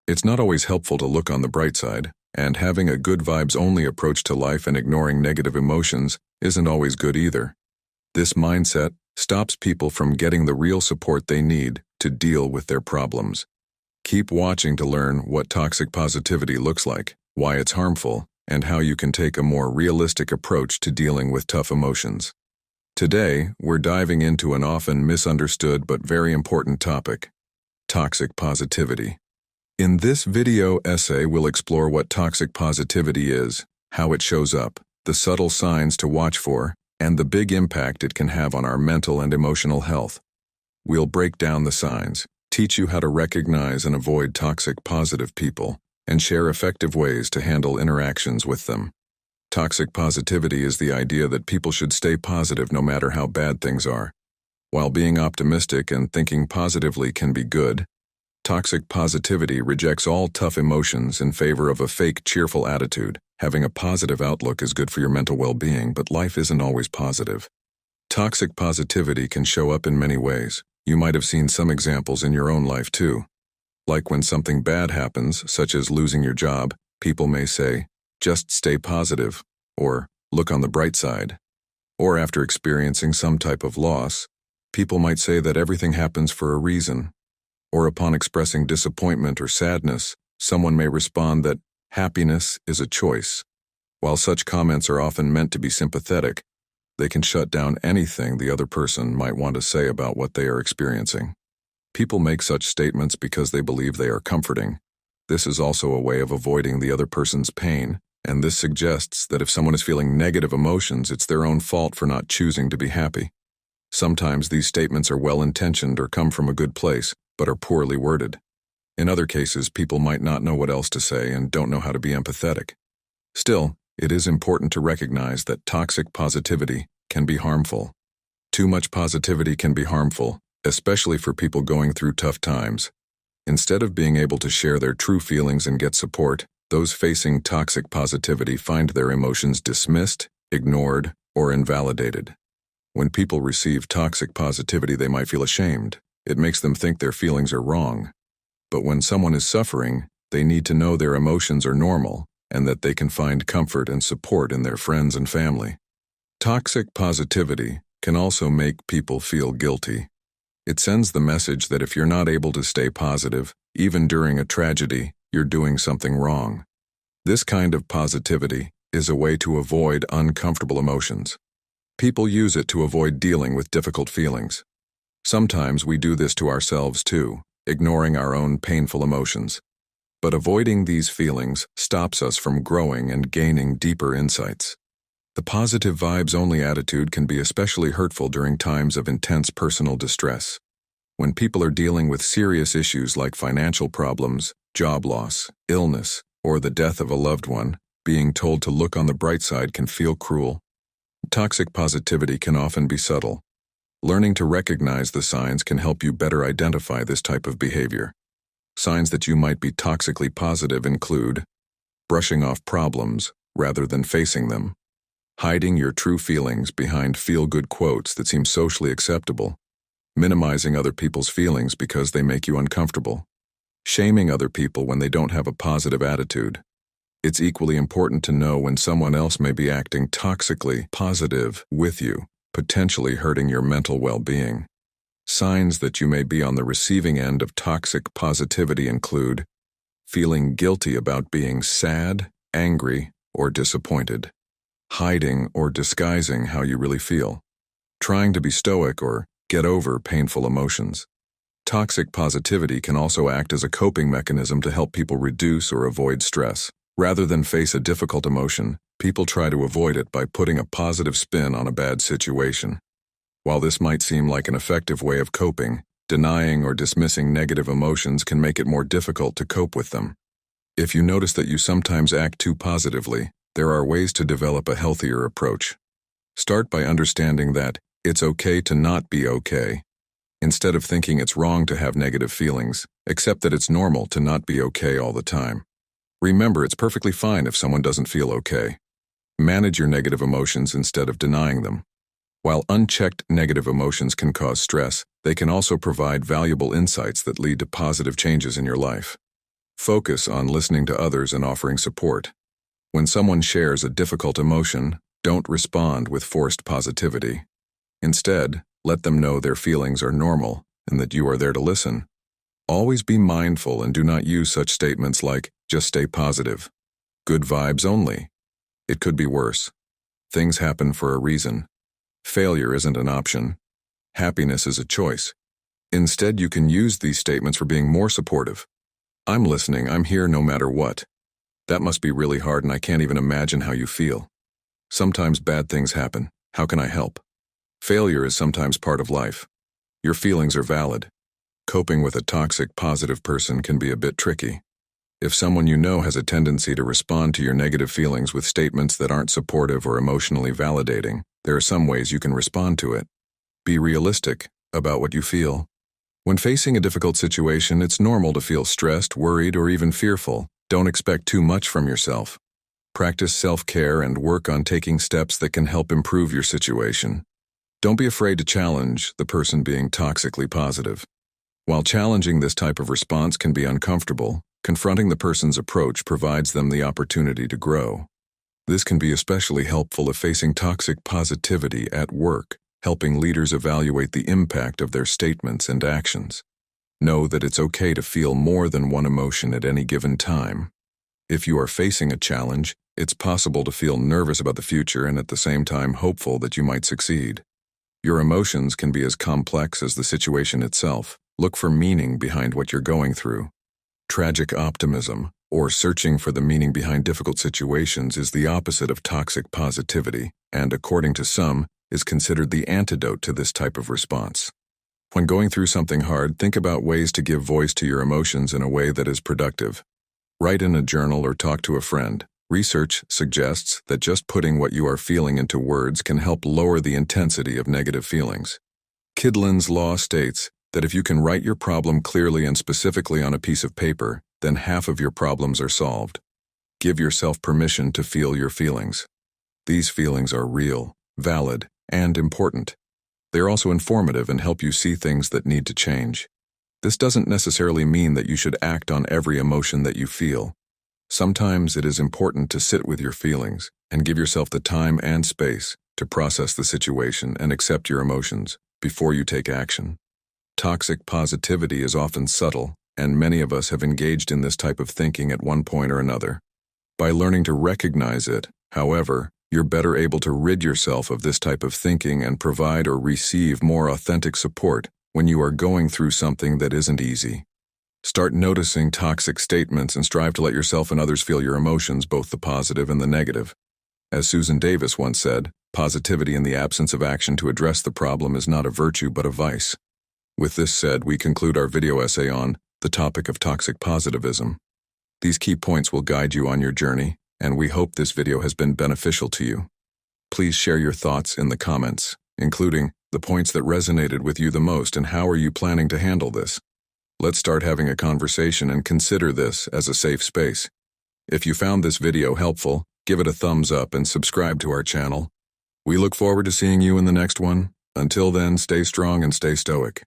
It's not always helpful to look on the bright side, and having a good vibes-only approach to life and ignoring negative emotions isn't always good either. This mindset stops people from getting the real support they need to deal with their problems. Keep watching to learn what toxic positivity looks like, why it's harmful, and how you can take a more realistic approach to dealing with tough emotions. Today, we're diving into an often misunderstood but very important topic: toxic positivity. In this video essay, we'll explore what toxic positivity is, how it shows up, the subtle signs to watch for, and the big impact it can have on our mental and emotional health. We'll break down the signs, teach you how to recognize and avoid toxic positive people, and share effective ways to handle interactions with them. Toxic positivity is the idea that people should stay positive no matter how bad things are. While being optimistic and thinking positively can be good, toxic positivity rejects all tough emotions in favor of a fake, cheerful attitude. Having a positive outlook is good for your mental well-being, but life isn't always positive. Toxic positivity can show up in many ways. You might have seen some examples in your own life too. Like when something bad happens, such as losing your job, people may say, "Just stay positive," or "Look on the bright side." Or after experiencing some type of loss, people might say that everything happens for a reason. Or upon expressing disappointment or sadness, someone may respond that happiness is a choice. While such comments are often meant to be sympathetic, they can shut down anything the other person might want to say about what they are experiencing. People make such statements because they believe they are comforting. This is also a way of avoiding the other person's pain, and this suggests that if someone is feeling negative emotions, it's their own fault for not choosing to be happy. Sometimes these statements are well-intentioned or come from a good place, but are poorly worded. In other cases, people might not know what else to say and don't know how to be empathetic. Still, it is important to recognize that toxic positivity can be harmful. Too much positivity can be harmful, especially for people going through tough times. Instead of being able to share their true feelings and get support, those facing toxic positivity find their emotions dismissed, ignored, or invalidated. When people receive toxic positivity, they might feel ashamed. It makes them think their feelings are wrong. But when someone is suffering, they need to know their emotions are normal and that they can find comfort and support in their friends and family. Toxic positivity can also make people feel guilty. It sends the message that if you're not able to stay positive, even during a tragedy, you're doing something wrong. This kind of positivity is a way to avoid uncomfortable emotions. People use it to avoid dealing with difficult feelings. Sometimes we do this to ourselves too, ignoring our own painful emotions. But avoiding these feelings stops us from growing and gaining deeper insights. The positive vibes-only attitude can be especially hurtful during times of intense personal distress. When people are dealing with serious issues like financial problems, job loss, illness, or the death of a loved one, being told to look on the bright side can feel cruel. Toxic positivity can often be subtle. Learning to recognize the signs can help you better identify this type of behavior. Signs that you might be toxically positive include brushing off problems rather than facing them, hiding your true feelings behind feel-good quotes that seem socially acceptable, minimizing other people's feelings because they make you uncomfortable, shaming other people when they don't have a positive attitude. It's equally important to know when someone else may be acting toxically positive with you, potentially hurting your mental well-being. Signs that you may be on the receiving end of toxic positivity include feeling guilty about being sad, angry, or disappointed, hiding or disguising how you really feel, trying to be stoic or get over painful emotions. Toxic positivity can also act as a coping mechanism to help people reduce or avoid stress. Rather than face a difficult emotion, people try to avoid it by putting a positive spin on a bad situation. While this might seem like an effective way of coping, denying or dismissing negative emotions can make it more difficult to cope with them. If you notice that you sometimes act too positively, there are ways to develop a healthier approach. Start by understanding that it's okay to not be okay. Instead of thinking it's wrong to have negative feelings, accept that it's normal to not be okay all the time. Remember, it's perfectly fine if someone doesn't feel okay. Manage your negative emotions instead of denying them. While unchecked negative emotions can cause stress, they can also provide valuable insights that lead to positive changes in your life. Focus on listening to others and offering support. When someone shares a difficult emotion, don't respond with forced positivity. Instead, let them know their feelings are normal and that you are there to listen. Always be mindful and do not use such statements like, just stay positive. Good vibes only. It could be worse. Things happen for a reason. Failure isn't an option. Happiness is a choice. Instead, you can use these statements for being more supportive. I'm listening, I'm here no matter what. That must be really hard and I can't even imagine how you feel. Sometimes bad things happen. How can I help? Failure is sometimes part of life. Your feelings are valid. Coping with a toxic, positive person can be a bit tricky. If someone you know has a tendency to respond to your negative feelings with statements that aren't supportive or emotionally validating, there are some ways you can respond to it. Be realistic about what you feel. When facing a difficult situation, it's normal to feel stressed, worried, or even fearful. Don't expect too much from yourself. Practice self-care and work on taking steps that can help improve your situation. Don't be afraid to challenge the person being toxically positive. While challenging this type of response can be uncomfortable, confronting the person's approach provides them the opportunity to grow. This can be especially helpful if facing toxic positivity at work, helping leaders evaluate the impact of their statements and actions. Know that it's okay to feel more than one emotion at any given time. If you are facing a challenge, it's possible to feel nervous about the future and at the same time hopeful that you might succeed. Your emotions can be as complex as the situation itself. Look for meaning behind what you're going through. Tragic optimism, or searching for the meaning behind difficult situations, is the opposite of toxic positivity, and according to some, is considered the antidote to this type of response. When going through something hard, think about ways to give voice to your emotions in a way that is productive. Write in a journal or talk to a friend. Research suggests that just putting what you are feeling into words can help lower the intensity of negative feelings. Kydland's law states that if you can write your problem clearly and specifically on a piece of paper, then half of your problems are solved. Give yourself permission to feel your feelings. These feelings are real, valid, and important. They are also informative and help you see things that need to change. This doesn't necessarily mean that you should act on every emotion that you feel. Sometimes it is important to sit with your feelings and give yourself the time and space to process the situation and accept your emotions before you take action. Toxic positivity is often subtle, and many of us have engaged in this type of thinking at one point or another. By learning to recognize it, however, you're better able to rid yourself of this type of thinking and provide or receive more authentic support when you are going through something that isn't easy. Start noticing toxic statements and strive to let yourself and others feel your emotions, both the positive and the negative. As Susan Davis once said, positivity in the absence of action to address the problem is not a virtue but a vice. With this said, we conclude our video essay on the topic of toxic positivism. These key points will guide you on your journey, and we hope this video has been beneficial to you. Please share your thoughts in the comments, including the points that resonated with you the most and how are you planning to handle this. Let's start having a conversation and consider this as a safe space. If you found this video helpful, give it a thumbs up and subscribe to our channel. We look forward to seeing you in the next one. Until then, stay strong and stay stoic.